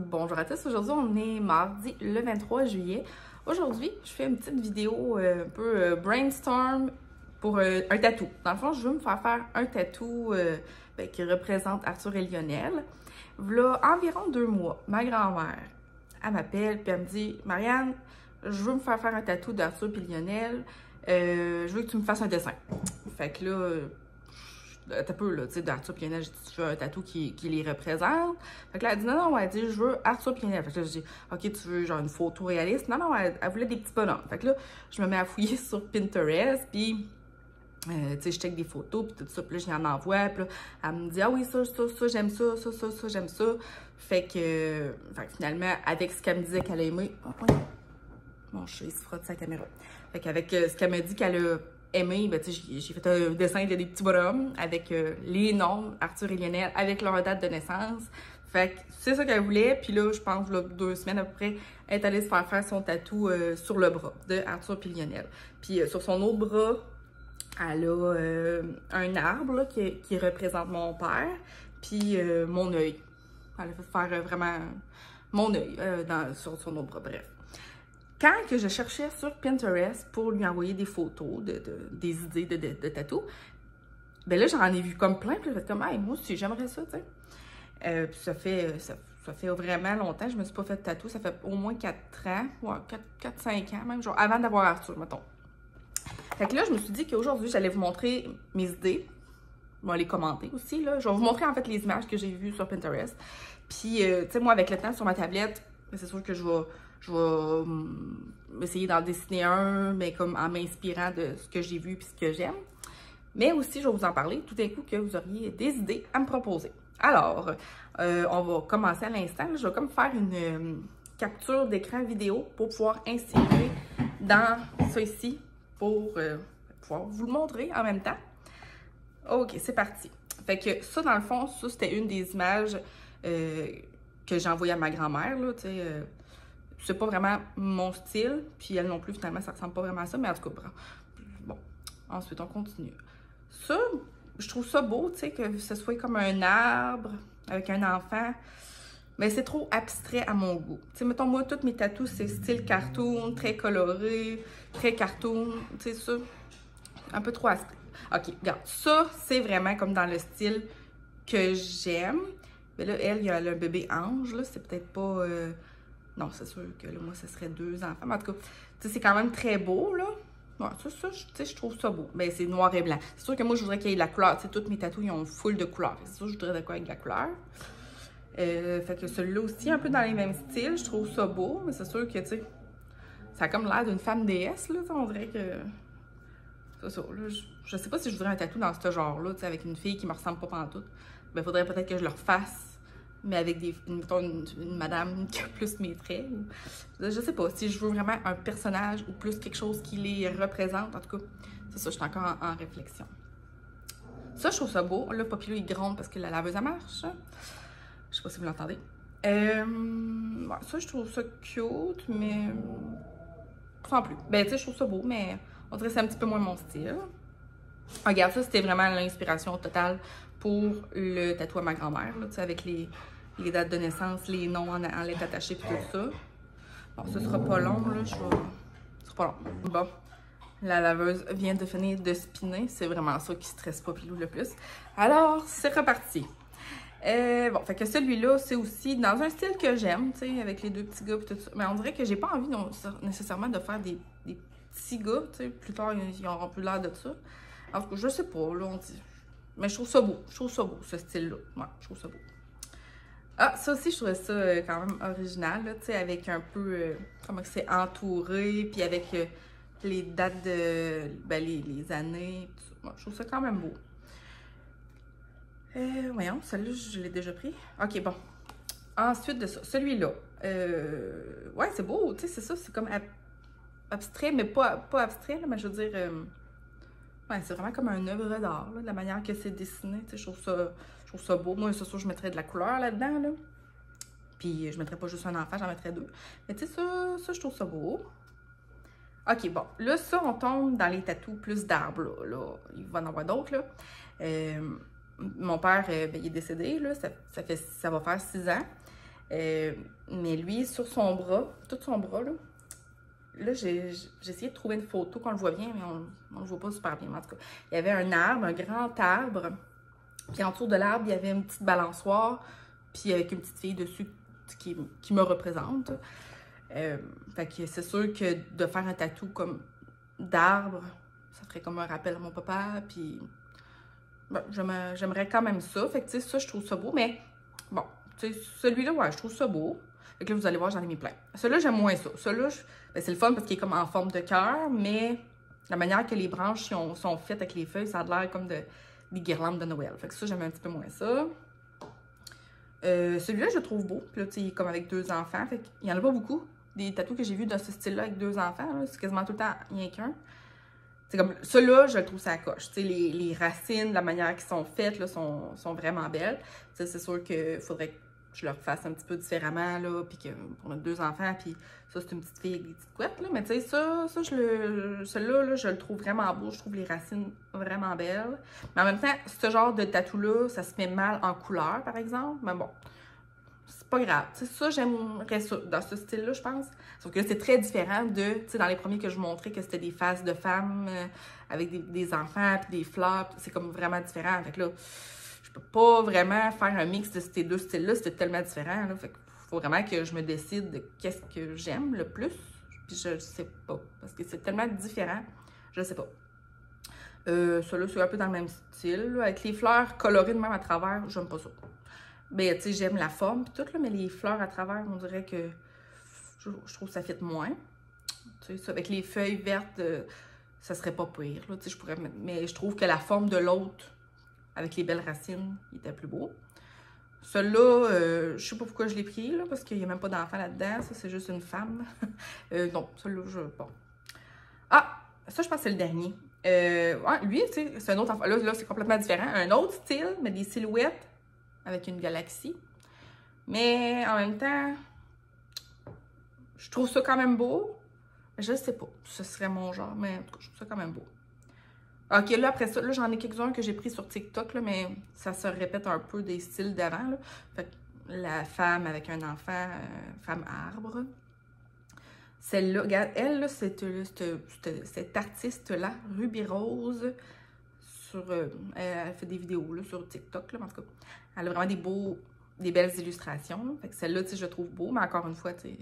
Bonjour à tous, aujourd'hui on est mardi le 23 juillet. Aujourd'hui, je fais une petite vidéo un peu brainstorm pour un tatou. Dans le fond, je veux me faire un tatou qui représente Arthur et Lionel. Voilà environ 2 mois, ma grand-mère, elle m'appelle puis elle me dit « Marianne, je veux me faire un tatou d'Arthur et Lionel. Je veux que tu me fasses un dessin. » Fait que là, t'as peu, là, tu sais, d'Arthur et Lionel, j'ai dit, tu veux un tatou qui les représente. Fait que là, elle dit, non, elle dit, je veux Arthur et Lionel. Fait que là, je dis, ok, tu veux genre une photo réaliste? Non, elle voulait des petits bonhommes. Fait que là, je me mets à fouiller sur Pinterest, puis, tu sais, je check des photos, puis tout ça, puis là, je lui en envoie, puis là, elle me dit, ah oui, ça, j'aime ça, j'aime ça. Fait que finalement, avec ce qu'elle me disait qu'elle a aimé, mon chat, il se frotte sa caméra. Fait qu'avec ce qu'elle m'a dit qu'elle a aimé, ben, j'ai fait un dessin de des petits bonhommes avec les noms, Arthur et Lionel, avec leur date de naissance. Fait que c'est ça qu'elle voulait. Puis là, je pense, là, 2 semaines à peu près, elle est allée se faire son tatou sur le bras de Arthur et Lionel. Puis sur son autre bras, elle a un arbre là, qui représente mon père, puis mon œil. Elle a fait faire vraiment mon œil sur son autre bras, bref. Quand que je cherchais sur Pinterest pour lui envoyer des photos, des idées de tatou, ben là, j'en ai vu comme plein, puis j'ai fait comme, hey, moi aussi, j'aimerais ça, tu sais. Puis ça fait vraiment longtemps, je me suis pas fait de tatou, ça fait au moins 4 ans, ouais, 4-5 ans même, genre avant d'avoir Arthur, mettons. Fait que là, je me suis dit qu'aujourd'hui, j'allais vous montrer mes idées, je vais les commenter aussi, là. Je vais vous montrer, en fait, les images que j'ai vues sur Pinterest. Puis, tu sais, moi, avec le temps, sur ma tablette, c'est sûr que je vais essayer d'en dessiner un, mais comme en m'inspirant de ce que j'ai vu et ce que j'aime. Mais aussi, je vais vous en parler tout d'un coup que vous auriez des idées à me proposer. Alors, on va commencer à l'instant. Je vais comme faire une capture d'écran vidéo pour pouvoir insérer dans ça ici pour pouvoir vous le montrer en même temps. OK, c'est parti. Fait que ça, dans le fond, ça, c'était une des images que j'ai envoyées à ma grand-mère, là, tu sais. C'est pas vraiment mon style, puis elle non plus, finalement, ça ressemble pas vraiment à ça, mais en tout cas, bon. Ensuite, on continue. Ça, je trouve ça beau, tu sais, que ce soit comme un arbre avec un enfant, mais c'est trop abstrait à mon goût. Tu sais, mettons, moi, tous mes tatous, c'est style cartoon, très coloré, très cartoon, tu sais, ça, un peu trop abstrait. OK, regarde, ça, c'est vraiment comme dans le style que j'aime. Mais là, elle, il y a le bébé ange, là, c'est peut-être pas... Non, c'est sûr que là, moi, ce serait 2 enfants. Mais en tout cas, tu sais, c'est quand même très beau, là. Ouais, ça, tu sais, je trouve ça beau. Ben, c'est noir et blanc. C'est sûr que moi, je voudrais qu'il y ait de la couleur. Tu sais, tous mes tatous, ils ont full de couleurs. C'est sûr que je voudrais de quoi avec de la couleur. Fait que celui-là aussi, un peu dans les mêmes styles. Je trouve ça beau, mais c'est sûr que, tu sais, ça a comme l'air d'une femme déesse, là. On dirait que... C'est ça, là. Je sais pas si je voudrais un tatou dans ce genre-là, tu sais, avec une fille qui me ressemble pas pantoute. Ben, il faudrait peut-être que je le refasse, mais avec une madame qui a plus mes traits. Je sais pas, si je veux vraiment un personnage ou plus quelque chose qui les représente. En tout cas, c'est ça, je suis encore en réflexion. Ça, je trouve ça beau. Là, Popilo, il gronde parce que la laveuse, elle marche. Je sais pas si vous l'entendez. Bon, ça, je trouve ça cute, mais sans plus. Ben, tu sais, je trouve ça beau, mais on dirait que c'est un petit peu moins mon style. Regarde, ça, c'était vraiment l'inspiration totale pour le tatou à ma grand-mère, tu sais, avec les dates de naissance, les noms en lettres attachées, puis tout ça. Bon, ce sera pas long, là, ce sera pas long. Bon, la laveuse vient de finir de spinner, c'est vraiment ça qui stresse Popilou le plus. Alors, c'est reparti. Bon, fait que celui-là, c'est aussi dans un style que j'aime, tu sais, avec les 2 petits gars, puis tout ça. Mais on dirait que j'ai pas envie nécessairement de faire des petits gars, tu sais, plus tard, ils auront plus l'air de ça. En tout cas, je sais pas, là, on dit... Mais je trouve ça beau. Je trouve ça beau, ce style-là. Ouais, je trouve ça beau. Ah, ça aussi, je trouvais ça quand même original, là, tu sais, avec un peu... comment c'est entouré, puis avec les dates de... Ben, les années. Ouais, je trouve ça quand même beau. Voyons, celui-là, je l'ai déjà pris. OK, bon. Ensuite de ça, celui-là. Ouais, c'est beau, tu sais, c'est ça, c'est comme abstrait, mais pas abstrait, là, mais je veux dire... Ouais, c'est vraiment comme un œuvre d'art, la manière que c'est dessiné, tu sais, je trouve ça beau. Moi, c'est sûr, je mettrais de la couleur là-dedans, là. Puis, je mettrais pas juste un enfant, j'en mettrais 2. Mais tu sais, ça, je trouve ça beau. OK, bon, là, ça, on tombe dans les tatous plus d'arbres, là. Il va en avoir d'autres, là. Mon père, ben, il est décédé, là, ça va faire 6 ans. Mais lui, sur son bras, tout son bras, là, j'ai essayé de trouver une photo qu'on le voit bien, mais on le voit pas super bien. En tout cas, il y avait un arbre, un grand arbre. Puis en dessous de l'arbre, il y avait une petite balançoire. Puis avec une petite fille dessus qui me représente. Fait que c'est sûr que de faire un tatou comme d'arbre, ça ferait comme un rappel à mon papa. Puis bon, j'aimerais quand même ça. Fait que tu sais, ça, je trouve ça beau. Mais bon, tu sais, celui-là, ouais, je trouve ça beau. Fait que là, vous allez voir, j'en ai mis plein. Celui-là, j'aime moins ça. Celui-là, ben, c'est le fun parce qu'il est comme en forme de cœur, mais la manière que les branches sont faites avec les feuilles, ça a l'air comme des guirlandes de Noël. Fait que ça, j'aime un petit peu moins ça. Celui-là, je le trouve beau. Puis là, tu sais, il est comme avec 2 enfants. Fait qu'il y en a pas beaucoup. Des tatous que j'ai vus dans ce style-là avec 2 enfants. C'est quasiment tout le temps rien qu'un. C'est comme, celui-là, je le trouve ça coche. Tu sais, les racines, la manière qu'ils sont faites, là, sont vraiment belles. Tu sais, c'est sûr qu'il faudrait que je le refasse un petit peu différemment, là, puis qu'on a 2 enfants, puis ça, c'est une petite fille avec des petites couettes, là. Mais tu sais, celui-là, là, je le trouve vraiment beau. Je trouve les racines vraiment belles. Mais en même temps, ce genre de tatou-là, ça se met mal en couleur, par exemple. Mais bon, c'est pas grave. Tu sais, ça, j'aimerais ça, dans ce style-là, je pense. Sauf que là, c'est très différent de, tu sais, dans les premiers que je vous montrais, que c'était des faces de femmes avec des enfants, puis des fleurs. C'est comme vraiment différent. Fait que là, je peux pas vraiment faire un mix de ces 2 styles-là. C'était tellement différent, là. Fait que faut vraiment que je me décide de qu'est-ce que j'aime le plus. Puis je sais pas. Parce que c'est tellement différent. Je sais pas. Celui-là, c'est un peu dans le même style, là, avec les fleurs colorées de même à travers. J'aime pas ça. Ben, tu sais, j'aime la forme pis tout, là, mais les fleurs à travers, on dirait que je trouve que ça fit moins. Tu sais, ça, avec les feuilles vertes, ça serait pas pire, là, tu sais, je pourrais mettre... Mais je trouve que la forme de l'autre, avec les belles racines, il était plus beau. Celui-là, je sais pas pourquoi je l'ai pris, là, parce qu'il n'y a même pas d'enfant là-dedans. Ça, c'est juste une femme. Non, celui-là, bon. Ah! Ça, je pense que c'est le dernier. Ouais, lui, tu sais, c'est un autre enfant. Là c'est complètement différent. Un autre style, mais des silhouettes avec une galaxie. Mais en même temps, je trouve ça quand même beau. Je sais pas, ce serait mon genre, mais en tout cas, je trouve ça quand même beau. Ok, là, après ça, là, j'en ai quelques-uns que j'ai pris sur TikTok, là, mais ça se répète un peu des styles d'avant, là. Fait que la femme avec un enfant, femme arbre. Celle-là, regarde, elle, là, cette artiste-là, Ruby Rose, elle fait des vidéos là, sur TikTok, là, en tout cas. Elle a vraiment des belles illustrations. Là. Fait que celle-là, tu sais, je la trouve beau, mais encore une fois, tu sais,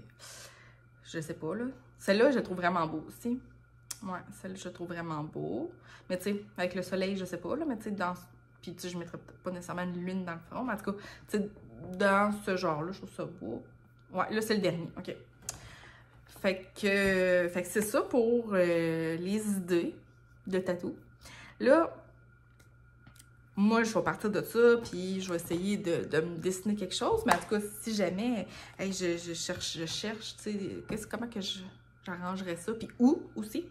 je sais pas, là. Celle-là, je la trouve vraiment beau aussi. Ouais, celle-là, je la trouve vraiment beau. Mais tu sais, avec le soleil, je sais pas, là, mais tu sais, puis tu sais, je mettrais pas nécessairement une lune dans le front, mais en tout cas, tu sais, dans ce genre-là, je trouve ça beau. Ouais, là, c'est le dernier, OK. Fait que c'est ça pour les idées de tatou. Là, moi, je vais partir de ça, puis je vais essayer de me dessiner quelque chose. Mais en tout cas, si jamais, hey, je cherche, tu sais, comment que j'arrangerais ça, puis où aussi.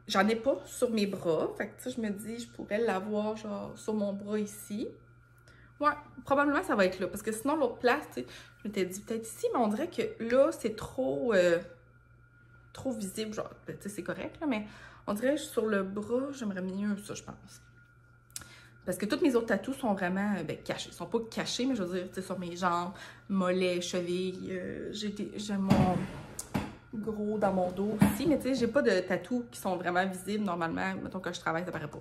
J'en ai pas sur mes bras, fait que tu sais, je me dis, je pourrais l'avoir genre sur mon bras ici. Ouais, probablement ça va être là, parce que sinon l'autre place, tu sais, je m'étais dit peut-être ici, mais on dirait que là, c'est trop visible, genre, tu sais, c'est correct, là, mais on dirait que sur le bras, j'aimerais mieux ça, je pense. Parce que toutes mes autres tatous sont vraiment cachés. Ils sont pas cachés, mais je veux dire, tu sais, sur mes jambes, mollets, chevilles, j'ai mon gros dans mon dos aussi, mais tu sais, j'ai pas de tatous qui sont vraiment visibles normalement. Mettons que je travaille, ça paraît pas.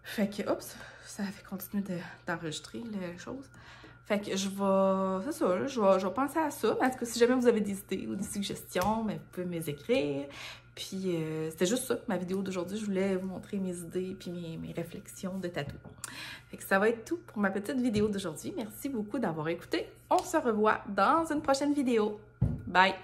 Fait que, oups, ça fait continuer d'enregistrer les choses. Fait que je vais, c'est ça, là, je vais penser à ça. En tout cas, si jamais vous avez des idées ou des suggestions, ben, vous pouvez me les écrire. Puis, c'était juste ça, ma vidéo d'aujourd'hui. Je voulais vous montrer mes idées puis mes réflexions de tatou. Fait que ça va être tout pour ma petite vidéo d'aujourd'hui. Merci beaucoup d'avoir écouté. On se revoit dans une prochaine vidéo. Bye!